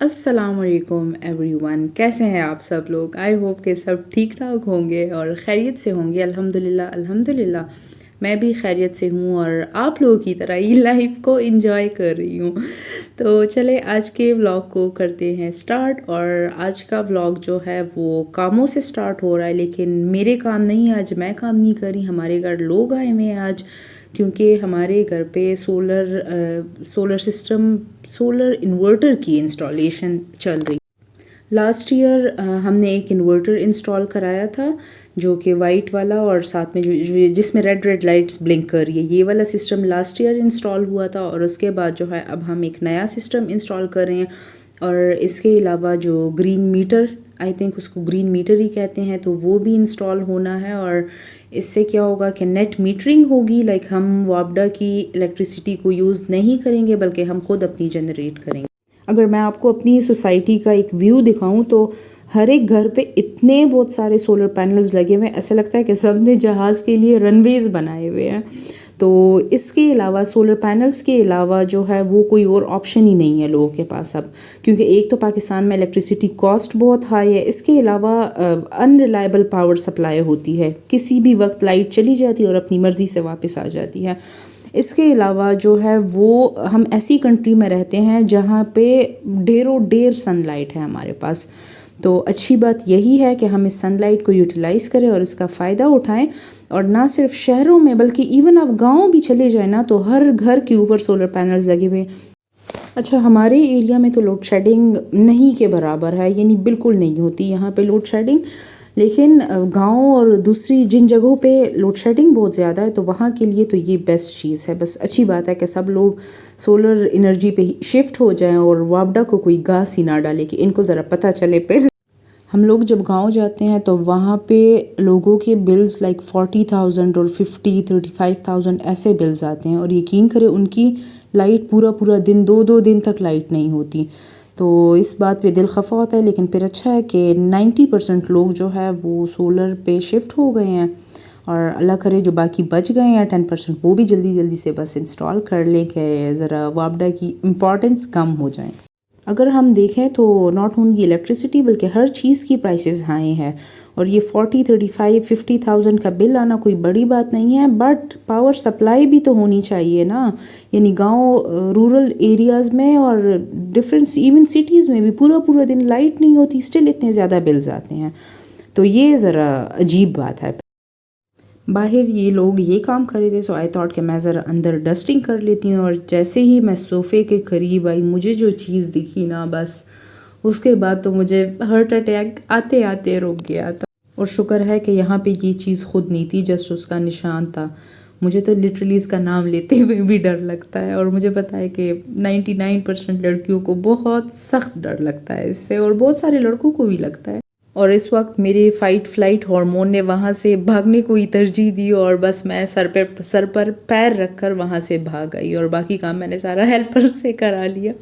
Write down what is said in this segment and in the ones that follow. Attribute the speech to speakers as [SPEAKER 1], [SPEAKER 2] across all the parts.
[SPEAKER 1] अस्सलामुअलैकुम एवरीवन, कैसे हैं आप सब लोग। आई होप कि सब ठीक ठाक होंगे और खैरियत से होंगे। अल्हम्दुलिल्लाह अल्हम्दुलिल्लाह मैं भी खैरियत से हूँ और आप लोगों की तरह ही लाइफ को एंजॉय कर रही हूँ। तो चले आज के व्लॉग को करते हैं स्टार्ट। और आज का व्लॉग जो है वो कामों से स्टार्ट हो रहा है, लेकिन मेरे काम नहीं, आज मैं काम नहीं कर रही। हमारे घर लोग आए हुए हैं आज, क्योंकि हमारे घर पे सोलर सिस्टम, सोलर इन्वर्टर की इंस्टॉलेशन चल रही। लास्ट ईयर हमने एक इन्वर्टर इंस्टॉल कराया था, जो कि वाइट वाला और साथ में जिसमें रेड रेड लाइट्स ब्लिंक कर रही है, ये वाला सिस्टम लास्ट ईयर इंस्टॉल हुआ था। और उसके बाद जो है अब हम एक नया सिस्टम इंस्टॉल कर रहे हैं। और इसके अलावा जो ग्रीन मीटर, आई थिंक उसको ग्रीन मीटर ही कहते हैं, तो वो भी इंस्टॉल होना है। और इससे क्या होगा कि नेट मीटरिंग होगी, लाइक हम वापडा की इलेक्ट्रिसिटी को यूज़ नहीं करेंगे, बल्कि हम खुद अपनी जनरेट करेंगे। अगर मैं आपको अपनी सोसाइटी का एक व्यू दिखाऊं तो हर एक घर पे इतने बहुत सारे सोलर पैनल्स लगे हुए हैं, ऐसा लगता है कि सब ने जहाज़ के लिए रनवेज बनाए हुए हैं। तो इसके अलावा सोलर पैनल्स के अलावा जो है वो कोई और ऑप्शन ही नहीं है लोगों के पास अब, क्योंकि एक तो पाकिस्तान में इलेक्ट्रिसिटी कॉस्ट बहुत हाई है, इसके अलावा अनरिलायबल पावर सप्लाई होती है, किसी भी वक्त लाइट चली जाती है और अपनी मर्ज़ी से वापस आ जाती है। इसके अलावा जो है वो हम ऐसी कंट्री में रहते हैं जहाँ पे ढेरों ढेर सनलाइट है हमारे पास। तो अच्छी बात यही है कि हम इस सनलाइट को यूटिलाइज़ करें और इसका फ़ायदा उठाएं। और ना सिर्फ शहरों में बल्कि इवन आप गाँव भी चले जाए ना, तो हर घर के ऊपर सोलर पैनल्स लगे हुए। अच्छा, हमारे एरिया में तो लोड शेडिंग नहीं के बराबर है, यानी बिल्कुल नहीं होती यहाँ पे लोड शेडिंग। लेकिन गांव और दूसरी जिन जगहों पे लोड शेडिंग बहुत ज़्यादा है, तो वहाँ के लिए तो ये बेस्ट चीज़ है। बस अच्छी बात है कि सब लोग सोलर एनर्जी पे शिफ्ट हो जाएं और वापडा को कोई घास ही ना डाले, कि इनको ज़रा पता चले। फिर हम लोग जब गांव जाते हैं तो वहाँ पे लोगों के बिल्स लाइक 40,000 और 35,000 ऐसे बिल्स आते हैं, और यकीन करें उनकी लाइट पूरा पूरा दिन, दो दो दिन तक लाइट नहीं होती। तो इस बात पे दिल खफा होता है। लेकिन फिर अच्छा है कि 90% लोग जो है वो सोलर पे शिफ्ट हो गए हैं, और अल्लाह करे जो बाकी बच गए हैं 10%, वो भी जल्दी जल्दी से बस इंस्टॉल कर लें कि ज़रा वापडा की इम्पॉर्टेंस कम हो जाए। अगर हम देखें तो नॉट ओनली इलेक्ट्रिसिटी बल्कि हर चीज़ की प्राइसेस हाई हैं, और ये 40, 35, 50,000 का बिल आना कोई बड़ी बात नहीं है। बट पावर सप्लाई भी तो होनी चाहिए ना, यानी गांव, रूरल एरियाज़ में और डिफरेंट इवन सिटीज़ में भी पूरा पूरा दिन लाइट नहीं होती, स्टिल इतने ज़्यादा बिल्स आते हैं। तो ये ज़रा अजीब बात है। बाहर ये लोग ये काम कर रहे थे, सो आई थॉट कि मैं ज़रा अंदर डस्टिंग कर लेती हूँ। और जैसे ही मैं सोफ़े के करीब आई, मुझे जो चीज़ दिखी ना, बस उसके बाद तो मुझे हार्ट अटैक आते आते रुक गया था। और शुक्र है कि यहाँ पे ये चीज़ खुद नहीं थी, जस्ट उसका निशान था। मुझे तो लिटरली इसका नाम लेते हुए भी डर लगता है, और मुझे पता है कि 99% लड़कियों को बहुत सख्त डर लगता है इससे, और बहुत सारे लड़कों को भी लगता है। और इस वक्त मेरे फ़ाइट फ्लाइट हार्मोन ने वहाँ से भागने को ही तरजीह दी, और बस मैं सर पर पैर रख कर वहाँ से भाग आई, और बाकी काम मैंने सारा हेल्पर से करा लिया।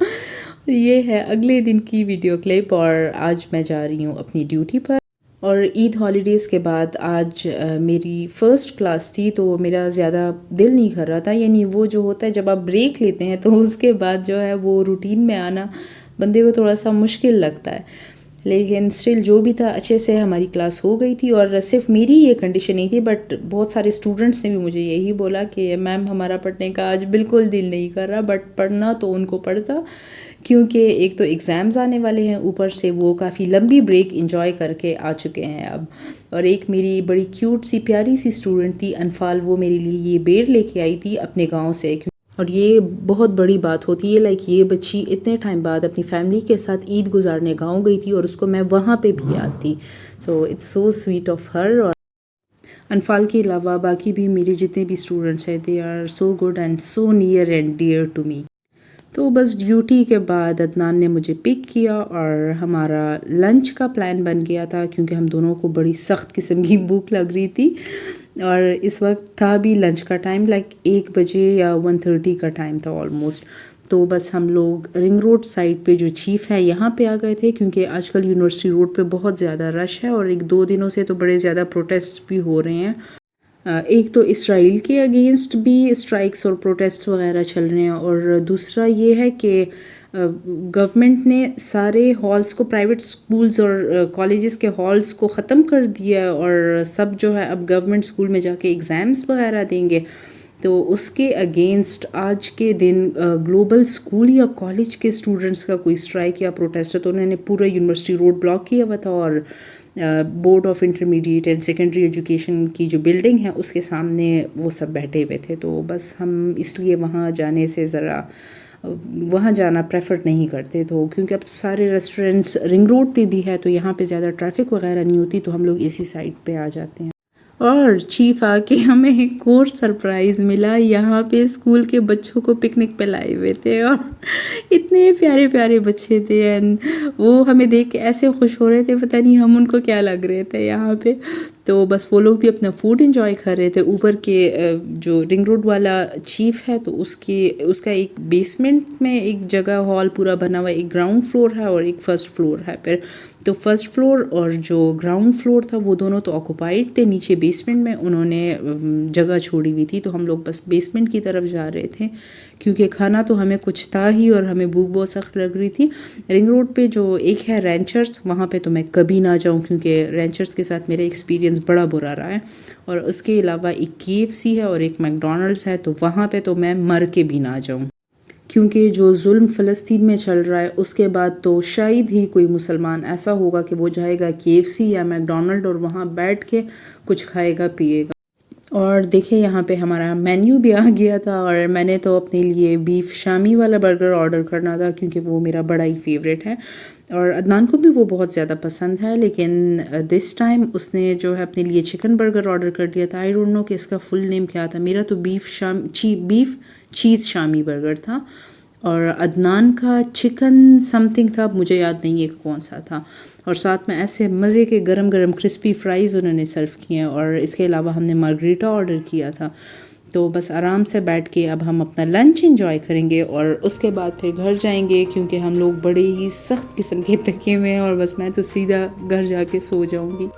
[SPEAKER 1] ये है अगले दिन की वीडियो क्लिप, और आज मैं जा रही हूँ अपनी ड्यूटी पर। और ईद हॉलीडेज़ के बाद आज मेरी फ़र्स्ट क्लास थी, तो मेरा ज़्यादा दिल नहीं कर रहा था। यानी वो जो होता है जब आप ब्रेक लेते हैं तो उसके बाद जो है वो रूटीन में आना बंदे को थोड़ा सा मुश्किल लगता है। लेकिन स्टिल जो भी था अच्छे से हमारी क्लास हो गई थी। और सिर्फ मेरी ये कंडीशन नहीं थी, बट बहुत सारे स्टूडेंट्स ने भी मुझे यही बोला कि मैम हमारा पढ़ने का आज बिल्कुल दिल नहीं कर रहा। बट पढ़ना तो उनको पड़ता, क्योंकि एक तो एग्ज़ाम्स आने वाले हैं, ऊपर से वो काफ़ी लंबी ब्रेक इंजॉय करके आ चुके हैं अब। और एक मेरी बड़ी क्यूट सी प्यारी सी स्टूडेंट थी अनफाल, वो मेरे लिए ये बेर लेके आई थी अपने गाँव से। और ये बहुत बड़ी बात होती है, लाइक ये बच्ची इतने टाइम बाद अपनी फैमिली के साथ ईद गुजारने गाँव गई थी, और उसको मैं वहाँ पे भी याद थी। So it's so sweet of her. और अनफाल के अलावा बाकी भी मेरे जितने भी स्टूडेंट्स हैं, they are so good and so near and dear to me. तो बस ड्यूटी के बाद अदनान ने मुझे पिक किया, और हमारा लंच का प्लान बन गया था, क्योंकि हम दोनों को बड़ी सख्त किस्म की भूख लग रही थी। और इस वक्त था भी लंच का टाइम, लाइक 1 बजे या 1:30 का टाइम था ऑलमोस्ट। तो बस हम लोग रिंग रोड साइड पे जो चीफ है यहाँ पे आ गए थे, क्योंकि आजकल यूनिवर्सिटी रोड पे बहुत ज़्यादा रश है, और 1-2 दिनों से तो बड़े ज़्यादा प्रोटेस्ट भी हो रहे हैं। एक तो इसराइल के अगेंस्ट भी स्ट्राइक्स और प्रोटेस्ट वगैरह चल रहे हैं, और दूसरा ये है कि गवर्नमेंट ने सारे हॉल्स को, प्राइवेट स्कूल्स और कॉलेजेस के हॉल्स को ख़त्म कर दिया है और सब जो है अब गवर्नमेंट स्कूल में जाके एग्ज़ाम्स वगैरह देंगे। तो उसके अगेंस्ट आज के दिन ग्लोबल स्कूल या कॉलेज के स्टूडेंट्स का कोई स्ट्राइक या प्रोटेस्ट है तो उन्होंने पूरा यूनिवर्सिटी रोड ब्लॉक किया हुआ था और board of intermediate and secondary education की जो बिल्डिंग है उसके सामने वो सब बैठे हुए थे। तो बस हम इसलिए वहाँ जाने से ज़रा वहाँ जाना प्रेफर नहीं करते। तो क्योंकि अब तो सारे रेस्टोरेंट्स रिंग रोड पे भी है तो यहाँ पे ज़्यादा ट्रैफिक वगैरह नहीं होती, तो हम लोग इसी साइड पे आ जाते हैं। और चीफ आके हमें एक और सरप्राइज़ मिला, यहाँ पे स्कूल के बच्चों को पिकनिक पे लाए हुए थे और इतने प्यारे प्यारे बच्चे थे एंड वो हमें देख के ऐसे खुश हो रहे थे, पता नहीं हम उनको क्या लग रहे थे यहाँ पे। तो बस वो लोग भी अपना फूड एंजॉय कर रहे थे। ऊपर के जो रिंग रोड वाला चीफ है तो उसका एक बेसमेंट में एक जगह हॉल पूरा बना हुआ है, एक ग्राउंड फ्लोर है और एक फर्स्ट फ्लोर है। फिर तो फर्स्ट फ्लोर और जो ग्राउंड फ्लोर था वो दोनों तो ऑक्यूपाइड थे, नीचे बेसमेंट में उन्होंने जगह छोड़ी हुई थी। तो हम लोग बस बेसमेंट की तरफ जा रहे थे क्योंकि खाना तो हमें कुछ था ही और हमें भूख बहुत सख्त लग रही थी। रिंग रोड पे जो एक है रेंचर्स, वहाँ पे तो मैं कभी ना जाऊँ क्योंकि रेंचर्स के साथ मेरा एक्सपीरियंस बड़ा बुरा रहा है। और उसके अलावा एक KFC है और एक मैकडॉनल्ड्स है, तो वहाँ पे तो मैं मर के भी ना जाऊँ क्योंकि जो जुल्म फ़लस्तीन में चल रहा है उसके बाद तो शायद ही कोई मुसलमान ऐसा होगा कि वो जाएगा KFC या मैकडॉनल्ड और वहाँ बैठ के कुछ खाएगा पिएगा। और देखिए यहाँ पे हमारा मेन्यू भी आ गया था और मैंने तो अपने लिए बीफ शामी वाला बर्गर ऑर्डर करना था क्योंकि वो मेरा बड़ा ही फेवरेट है और अदनान को भी वो बहुत ज़्यादा पसंद है। लेकिन दिस टाइम उसने जो है अपने लिए चिकन बर्गर ऑर्डर कर दिया था। आई डोंट नो कि इसका फुल नेम क्या था। मेरा तो बीफ चीज़ शामी बर्गर था और अदनान का चिकन समथिंग था, मुझे याद नहीं है कौन सा था। और साथ में ऐसे मज़े के गरम गरम क्रिस्पी फ्राइज़ उन्होंने सर्व किए हैं और इसके अलावा हमने मार्गरीटा ऑर्डर किया था। तो बस आराम से बैठ के अब हम अपना लंच एंजॉय करेंगे और उसके बाद फिर घर जाएंगे क्योंकि हम लोग बड़े ही सख्त किस्म के थके हुए हैं और बस मैं तो सीधा घर जाके सो जाऊंगी।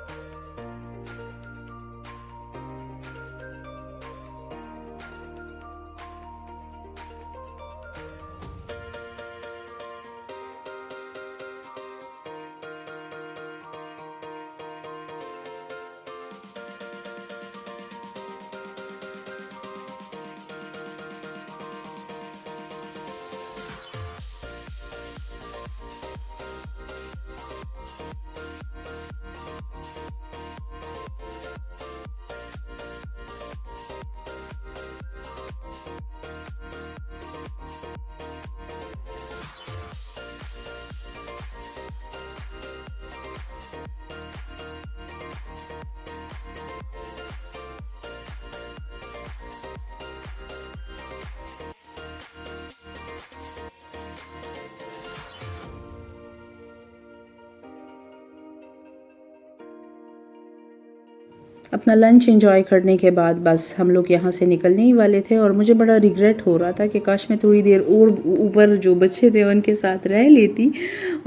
[SPEAKER 1] अपना लंच एंजॉय करने के बाद बस हम लोग यहाँ से निकलने ही वाले थे और मुझे बड़ा रिग्रेट हो रहा था कि काश मैं थोड़ी देर और ऊपर जो बच्चे थे उनके साथ रह लेती।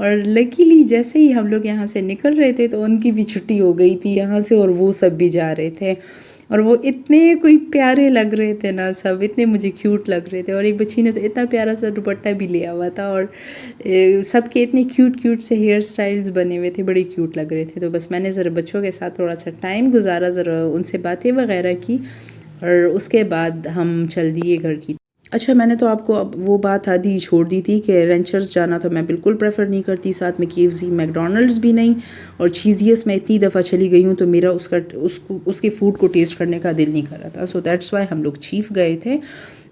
[SPEAKER 1] और लकीली जैसे ही हम लोग यहाँ से निकल रहे थे तो उनकी भी छुट्टी हो गई थी यहाँ से और वो सब भी जा रहे थे और वो इतने कोई प्यारे लग रहे थे ना, सब इतने मुझे क्यूट लग रहे थे। और एक बच्ची ने तो इतना प्यारा सा दुपट्टा भी लिया हुआ था और सबके इतने क्यूट क्यूट से हेयर स्टाइल्स बने हुए थे, बड़े क्यूट लग रहे थे। तो बस मैंने ज़रा बच्चों के साथ थोड़ा सा टाइम गुजारा, ज़रा उनसे बातें वगैरह की और उसके बाद हम चल दिए घर की। अच्छा, मैंने तो आपको अब वो बात आधी छोड़ दी थी कि रेंचर्स जाना तो मैं बिल्कुल प्रेफर नहीं करती, साथ में KFC मैकडॉनल्ड्स भी नहीं। और चीज़ियस मैं इतनी दफ़ा चली गई हूँ तो मेरा उसके फ़ूड को टेस्ट करने का दिल नहीं कर रहा था। सो दैट्स वाई हम लोग चीफ गए थे।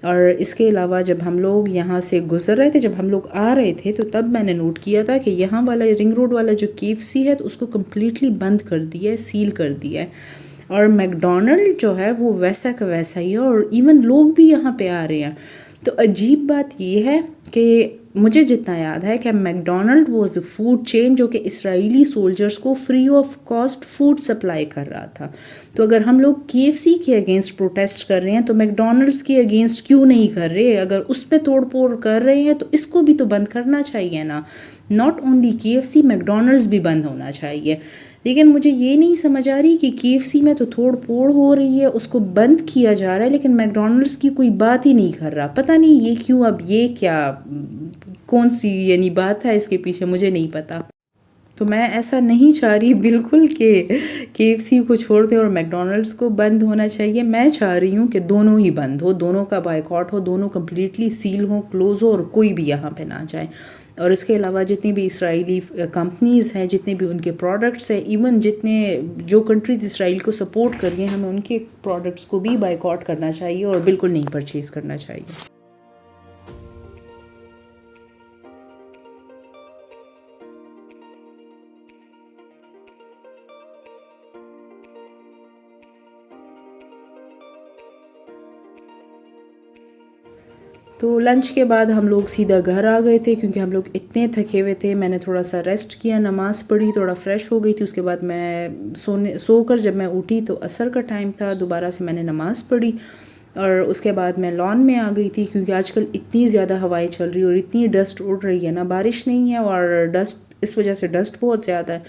[SPEAKER 1] और इसके अलावा जब हम लोग यहाँ से गुज़र रहे थे, जब हम लोग आ रहे थे, तो तब मैंने नोट किया था कि यहाँ वाला रिंग रोड वाला जो KFC है तो उसको कम्प्लीटली बंद कर दिया है, सील कर दिया है। और मैकडॉनल्ड जो है वो वैसा का वैसा ही है और इवन लोग भी यहाँ पे आ रहे हैं। तो अजीब बात ये है कि मुझे जितना याद है कि McDonald was a food chain जो कि इसराइली सोल्जर्स को free of cost food supply कर रहा था। तो अगर हम लोग KFC के अगेंस्ट प्रोटेस्ट कर रहे हैं तो मैकडॉनल्ड्स के अगेंस्ट क्यों नहीं कर रहे? अगर उसमें तोड़ फोड़ कर रहे हैं तो इसको भी तो बंद करना चाहिए ना। नॉट ओनली KFC, मैकडॉनल्ड्स भी बंद होना चाहिए। लेकिन मुझे ये नहीं समझ आ रही कि KFC में तो तोड़ फोड़ हो रही है, उसको बंद किया जा रहा है, लेकिन मैकडॉनल्ड्स की कोई बात ही नहीं कर रहा। पता नहीं ये क्यों, अब ये क्या कौन सी यानी बात है इसके पीछे, मुझे नहीं पता। तो मैं ऐसा नहीं चाह रही बिल्कुल कि KFC को छोड़ दें और मैकडोनल्ड्स को बंद होना चाहिए। मैं चाह रही हूँ कि दोनों ही बंद हो, दोनों का बायकॉट हो, दोनों कम्प्लीटली सील हो, क्लोज हो, और कोई भी यहाँ पे ना जाए। और इसके अलावा जितनी भी इसराइली कंपनीज़ हैं, जितने भी उनके प्रोडक्ट्स हैं, इवन जितने जो कंट्रीज़ इसराइल को सपोर्ट कर रही हैं, हमें उनके प्रोडक्ट्स को भी बायकॉट करना चाहिए और बिल्कुल नहीं परचेज़ करना चाहिए। तो लंच के बाद हम लोग सीधा घर आ गए थे क्योंकि हम लोग इतने थके हुए थे। मैंने थोड़ा सा रेस्ट किया, नमाज़ पढ़ी, थोड़ा फ्रेश हो गई थी। उसके बाद मैं सोकर जब मैं उठी तो असर का टाइम था, दोबारा से मैंने नमाज़ पढ़ी और उसके बाद मैं लॉन में आ गई थी क्योंकि आजकल इतनी ज़्यादा हवाएं चल रही है और इतनी डस्ट उड़ रही है ना, बारिश नहीं है और डस्ट, इस वजह से डस्ट बहुत ज़्यादा है,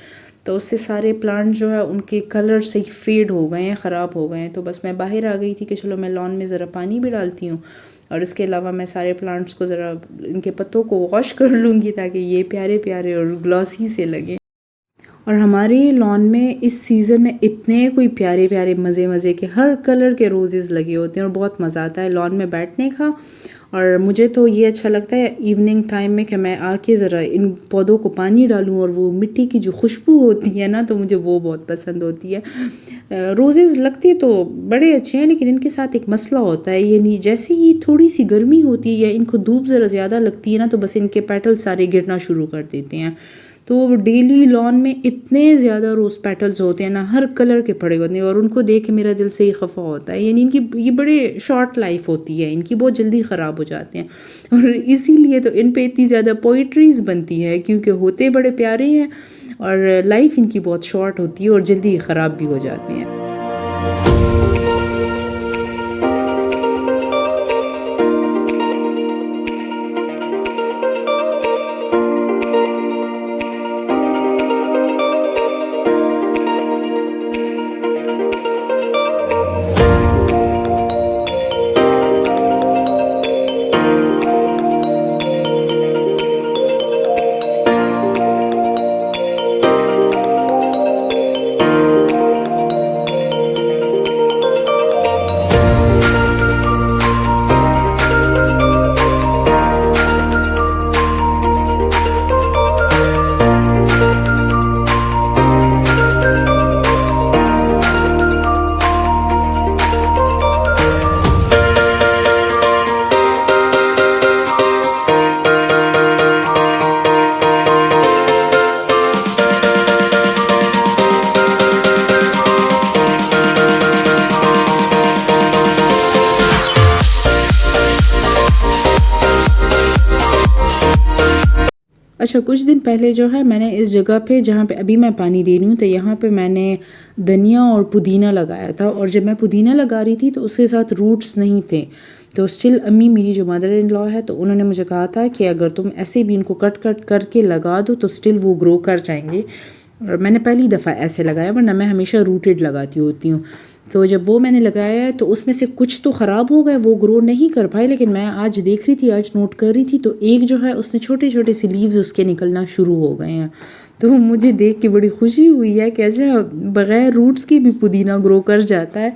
[SPEAKER 1] तो उससे सारे प्लांट जो है उनके कलर से ही फेड हो गए हैं, ख़राब हो गए हैं। तो बस मैं बाहर आ गई थी कि चलो मैं लॉन में ज़रा पानी भी डालती हूँ और इसके अलावा मैं सारे प्लांट्स को ज़रा इनके पत्तों को वॉश कर लूँगी ताकि ये प्यारे प्यारे और ग्लॉसी से लगें। और हमारे लॉन में इस सीज़न में इतने कोई प्यारे प्यारे मज़े मज़े के हर कलर के रोज़ेज़ लगे होते हैं और बहुत मज़ा आता है लॉन में बैठने का। और मुझे तो ये अच्छा लगता है इवनिंग टाइम में कि मैं आके ज़रा इन पौधों को पानी डालूं और वो मिट्टी की जो खुशबू होती है ना, तो मुझे वो बहुत पसंद होती है। रोज़ेज़ लगते तो बड़े अच्छे हैं लेकिन इनके साथ एक मसला होता है, ये नहीं, जैसे ही थोड़ी सी गर्मी होती है या इनको धूप ज़रा ज़्यादा लगती है ना, तो बस इनके पेटल सारे गिरना शुरू कर देते हैं। तो डेली लॉन में इतने ज़्यादा रोज़ पेटल्स होते हैं ना, हर कलर के पड़े होते हैं और उनको देख के मेरा दिल से ही खफा होता है। यानी इनकी ये बड़े शॉर्ट लाइफ होती है, इनकी बहुत जल्दी ख़राब हो जाते हैं और इसीलिए तो इन पे इतनी ज़्यादा पोइट्रीज़ बनती है क्योंकि होते बड़े प्यारे हैं और लाइफ इनकी बहुत शॉर्ट होती है और जल्दी ख़राब भी हो जाते हैं। अच्छा, कुछ दिन पहले जो है मैंने इस जगह पे जहाँ पे अभी मैं पानी दे रही हूँ, तो यहाँ पे मैंने धनिया और पुदीना लगाया था और जब मैं पुदीना लगा रही थी तो उसके साथ रूट्स नहीं थे। तो स्टिल अम्मी, मेरी जो मदर इन लॉ है, तो उन्होंने मुझे कहा था कि अगर तुम ऐसे भी इनको कट कट करके लगा दो तो स्टिल वो ग्रो कर जाएंगे। और मैंने पहली दफ़ा ऐसे लगाया, वरना मैं हमेशा रूटेड लगाती होती हूँ। तो जब वो मैंने लगाया तो उसमें से कुछ तो ख़राब हो गए, वो ग्रो नहीं कर पाए, लेकिन मैं आज देख रही थी, आज नोट कर रही थी, तो एक जो है उसने छोटे छोटे से लीव्स उसके निकलना शुरू हो गए हैं। तो मुझे देख के बड़ी खुशी हुई है कि अच्छा, बग़ैर रूट्स के भी पुदीना ग्रो कर जाता है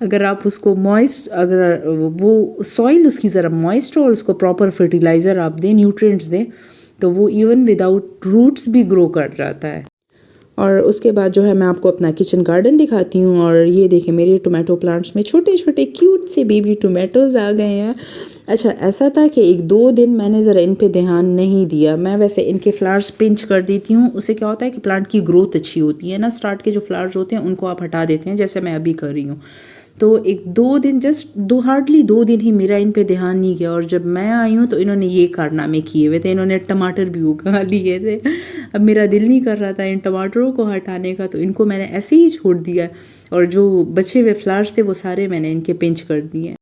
[SPEAKER 1] अगर आप उसको मॉइस्ट, अगर वो सॉइल उसकी ज़रा मॉइस्ट हो और उसको प्रॉपर फर्टिलाइज़र आप दें, न्यूट्रिएंट्स दें, तो वो इवन विदाउट रूट्स भी ग्रो कर जाता है। और उसके बाद जो है मैं आपको अपना किचन गार्डन दिखाती हूँ और ये देखें, मेरे टोमेटो प्लांट्स में छोटे छोटे क्यूट से बेबी टोमेटोज़ आ गए हैं। अच्छा, ऐसा था कि 1-2 दिन मैंने ज़रा इन पे ध्यान नहीं दिया। मैं वैसे इनके फ्लावर्स पिंच कर देती हूँ, उससे क्या होता है कि प्लांट की ग्रोथ अच्छी होती है ना। स्टार्ट के जो फ्लावर्स होते हैं उनको आप हटा देते हैं, जैसे मैं अभी कर रही हूँ। तो 1-2 दिन, जस्ट हार्डली 2 दिन ही मेरा इन पे ध्यान नहीं गया और जब मैं आई हूँ तो इन्होंने ये कारनामे किए हुए थे। इन्होंने टमाटर भी उगा लिए थे। अब मेरा दिल नहीं कर रहा था इन टमाटरों को हटाने का, तो इनको मैंने ऐसे ही छोड़ दिया और जो बचे हुए फ्लावर्स थे वो सारे मैंने इनके पिंच कर दिए,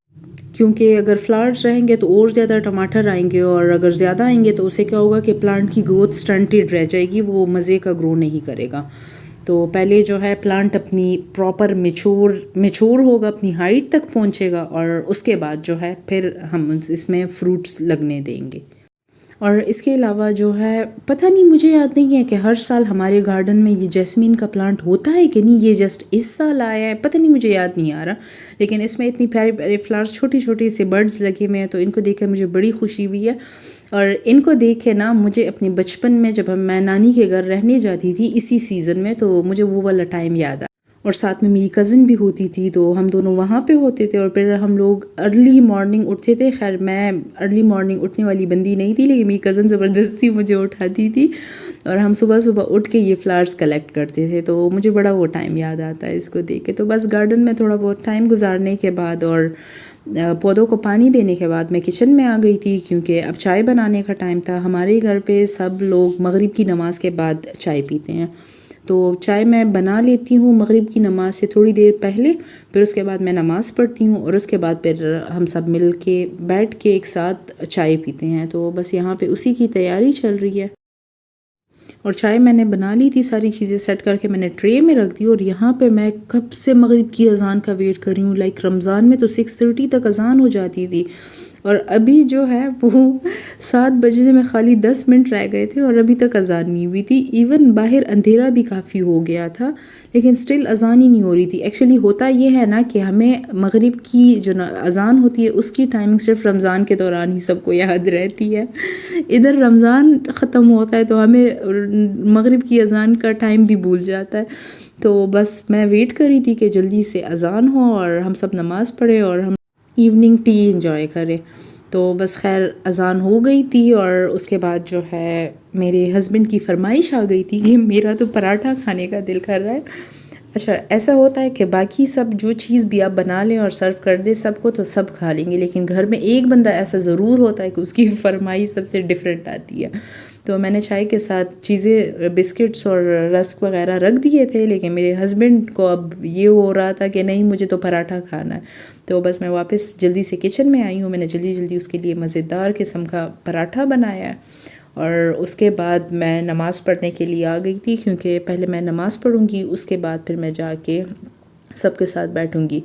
[SPEAKER 1] क्योंकि अगर फ्लावर्स रहेंगे तो और ज़्यादा टमाटर आएंगे और अगर ज़्यादा आएंगे तो उससे क्या होगा कि प्लांट की ग्रोथ स्टंटेड रह जाएगी, वो मज़े का ग्रो नहीं करेगा। तो पहले जो है प्लांट अपनी प्रॉपर मेच्योर होगा, अपनी हाइट तक पहुंचेगा और उसके बाद जो है फिर हम इसमें फ्रूट्स लगने देंगे। और इसके अलावा जो है पता नहीं, मुझे याद नहीं है कि हर साल हमारे गार्डन में ये जैस्मीन का प्लांट होता है कि नहीं, ये जस्ट इस साल आया है, पता नहीं, मुझे याद नहीं आ रहा। लेकिन इसमें इतनी प्यारे प्यारे फ्लावर्स, छोटे छोटे से बर्ड्स लगे हुए हैं, तो इनको देख कर मुझे बड़ी खुशी हुई है। और इनको देख के ना मुझे अपने बचपन में जब मैं नानी के घर रहने जाती थी इसी सीज़न में, तो मुझे वो वाला टाइम याद आ। और साथ में मेरी कज़न भी होती थी, तो हम दोनों वहाँ पे होते थे और फिर हम लोग अर्ली मॉर्निंग उठते थे। खैर मैं अर्ली मॉर्निंग उठने वाली बंदी नहीं थी, लेकिन मेरी कज़न ज़बरदस्ती मुझे उठाती थी और हम सुबह सुबह उठ के ये फ्लावर्स कलेक्ट करते थे। तो मुझे बड़ा वो टाइम याद आता है इसको देख के। तो बस गार्डन में थोड़ा बहुत टाइम गुजारने के बाद और पौधों को पानी देने के बाद मैं किचन में आ गई थी, क्योंकि अब चाय बनाने का टाइम था। हमारे घर पे सब लोग मगरिब की नमाज के बाद चाय पीते हैं, तो चाय मैं बना लेती हूँ मगरिब की नमाज़ से थोड़ी देर पहले, फिर उसके बाद मैं नमाज़ पढ़ती हूँ और उसके बाद फिर हम सब मिल के बैठ के एक साथ चाय पीते हैं। तो बस यहाँ पे उसी की तैयारी चल रही है। और चाय मैंने बना ली थी, सारी चीज़ें सेट करके मैंने ट्रे में रख दी। और यहाँ पे मैं कब से मगरिब की अज़ान का वेट कर रही हूँ। लाइक रमज़ान में तो 6:30 तक अज़ान हो जाती थी और अभी जो है वो 7 बजने में खाली 10 मिनट रह गए थे और अभी तक अज़ान नहीं हुई थी। इवन बाहर अंधेरा भी काफ़ी हो गया था, लेकिन स्टिल अज़ान ही नहीं हो रही थी। एक्चुअली होता ये है ना कि हमें मगरिब की जो अज़ान होती है उसकी टाइमिंग सिर्फ रमज़ान के दौरान ही सबको याद रहती है। इधर रमज़ान ख़त्म होता है तो हमें मगरिब की अज़ान का टाइम भी भूल जाता है। तो बस मैं वेट कर रही थी कि जल्दी से अज़ान हो और हम सब नमाज़ पढ़े और हम इवनिंग टी इंजॉय करें। तो बस खैर अज़ान हो गई थी और उसके बाद जो है मेरे हस्बैंड की फरमाइश आ गई थी कि मेरा तो पराठा खाने का दिल कर रहा है। अच्छा, ऐसा होता है कि बाकी सब जो चीज़ भी आप बना लें और सर्व कर दें सबको तो सब खा लेंगे, लेकिन घर में एक बंदा ऐसा ज़रूर होता है कि उसकी फरमाइश सबसे डिफरेंट आती है। तो मैंने चाय के साथ चीज़ें बिस्किट्स और रस्क वगैरह रख दिए थे, लेकिन मेरे हस्बैंड को अब ये हो रहा था कि नहीं मुझे तो पराठा खाना है। तो बस मैं वापस जल्दी से किचन में आई हूँ। मैंने जल्दी जल्दी उसके लिए मज़ेदार किस्म का पराठा बनाया है और उसके बाद मैं नमाज़ पढ़ने के लिए आ गई थी, क्योंकि पहले मैं नमाज़ पढ़ूँगी उसके बाद फिर मैं जाके सबके साथ बैठूँगी।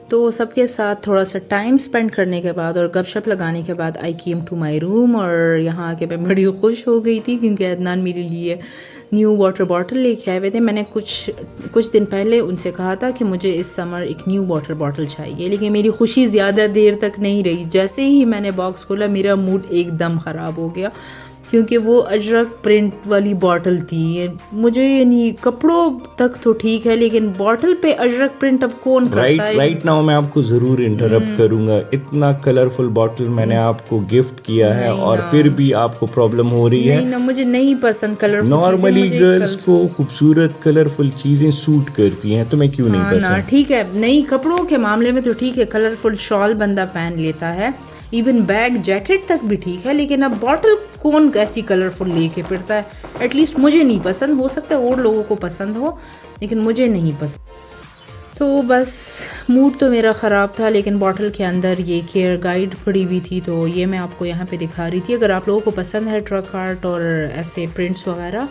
[SPEAKER 1] तो सबके साथ थोड़ा सा टाइम स्पेंड करने के बाद और गपशप लगाने के बाद आई केम टू माई रूम और यहाँ आके मैं बड़ी खुश हो गई थी, क्योंकि अदनान मेरे लिए न्यू वाटर बॉटल लेके आए हुए थे। मैंने कुछ दिन पहले उनसे कहा था कि मुझे इस समर एक न्यू वाटर बॉटल चाहिए, लेकिन मेरी खुशी ज़्यादा देर तक नहीं रही। जैसे ही मैंने बॉक्स खोला मेरा मूड एकदम ख़राब हो गया, क्योंकि वो अजरक प्रिंट वाली बॉटल थी। मुझे यानी कपड़ों तक तो ठीक है, लेकिन बॉटल पे अजरक प्रिंट अब कौन करता है।
[SPEAKER 2] राइट नाउ मैं आपको ज़रूर इंटरप्ट करूंगा। इतना कलरफुल बॉटल मैंने आपको गिफ्ट किया है और फिर भी आपको प्रॉब्लम हो रही है।
[SPEAKER 1] नहीं ना, मुझे नहीं पसंद कलरफुल।
[SPEAKER 2] नॉर्मली गर्ल्स को खूबसूरत कलरफुल चीज़ें सूट करती हैं, तुम्हें क्यों नहीं पसंद?
[SPEAKER 1] ठीक है, नहीं कपड़ों के मामले में तो ठीक है, कलरफुल शॉल बंदा पहन लेता है, इवन बैग जैकेट तक भी ठीक है, लेकिन अब बॉटल कौन कैसी कलरफुल लेके फिरता है। एटलीस्ट मुझे नहीं पसंद, हो सकता है और लोगों को पसंद हो, लेकिन मुझे नहीं पसंद। तो बस मूड तो मेरा ख़राब था, लेकिन बॉटल के अंदर ये केयर गाइड पड़ी हुई थी, तो ये मैं आपको यहाँ पे दिखा रही थी। अगर आप लोगों को पसंद है ट्रक आर्ट और ऐसे प्रिंट्स वगैरह,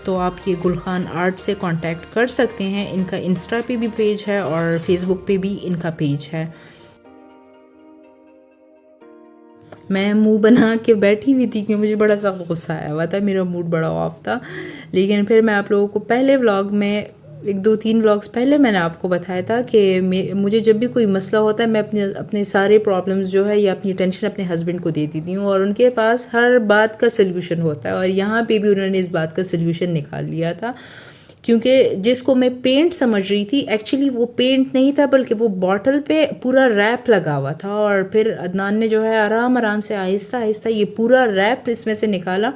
[SPEAKER 1] तो आप ये गुलखान आर्ट से कांटेक्ट कर सकते हैं। इनका इंस्टा पे भी पेज है और फेसबुक पे भी इनका पेज है। मैं मुंह बना के बैठी हुई थी क्योंकि मुझे बड़ा सा गुस्सा आया हुआ था, मेरा मूड बड़ा ऑफ था। लेकिन फिर मैं आप लोगों को पहले व्लॉग में 1-2-3 व्लॉग्स पहले मैंने आपको बताया था कि मुझे जब भी कोई मसला होता है मैं अपने सारे प्रॉब्लम्स जो है या अपनी टेंशन अपने हस्बैंड को दे देती हूँ और उनके पास हर बात का सल्यूशन होता है। और यहाँ पे भी उन्होंने इस बात का सल्यूशन निकाल लिया था, क्योंकि जिसको मैं पेंट समझ रही थी एक्चुअली वो पेंट नहीं था, बल्कि वो बॉटल पे पूरा रैप लगा हुआ था। और फिर अदनान ने जो है आराम आराम से आहिस्ता आहिस्ता ये पूरा रैप इसमें से निकाला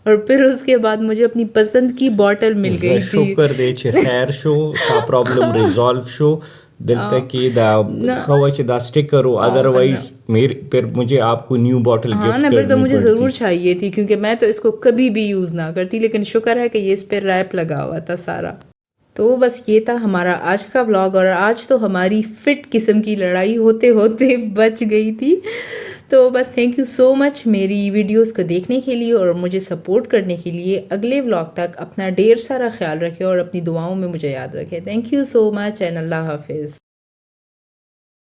[SPEAKER 1] और फिर उसके बाद मुझे अपनी पसंद की बॉटल मिल गई थी।
[SPEAKER 2] शुक्र दे खैर शो ता प्रॉब्लम रिजॉल्व शो दिलता कि दा स्टिक करो, अदरवाइज फिर मुझे आपको न्यू बॉटल गिफ्ट करनी
[SPEAKER 1] फिर तो मुझे ज़रूर चाहिए थी, क्योंकि मैं तो इसको कभी भी यूज़ ना करती, लेकिन शुक्र है कि ये इस पर रैप लगा हुआ था सारा। तो बस ये था हमारा आज का व्लॉग, और आज तो हमारी फिट किस्म की लड़ाई होते होते बच गई थी। तो बस थैंक यू सो मच मेरी वीडियोस को देखने के लिए और मुझे सपोर्ट करने के लिए। अगले व्लॉग तक अपना ढेर सारा ख्याल रखें और अपनी दुआओं में मुझे याद रखें। Thank you so much and अल्लाह हाफिज़।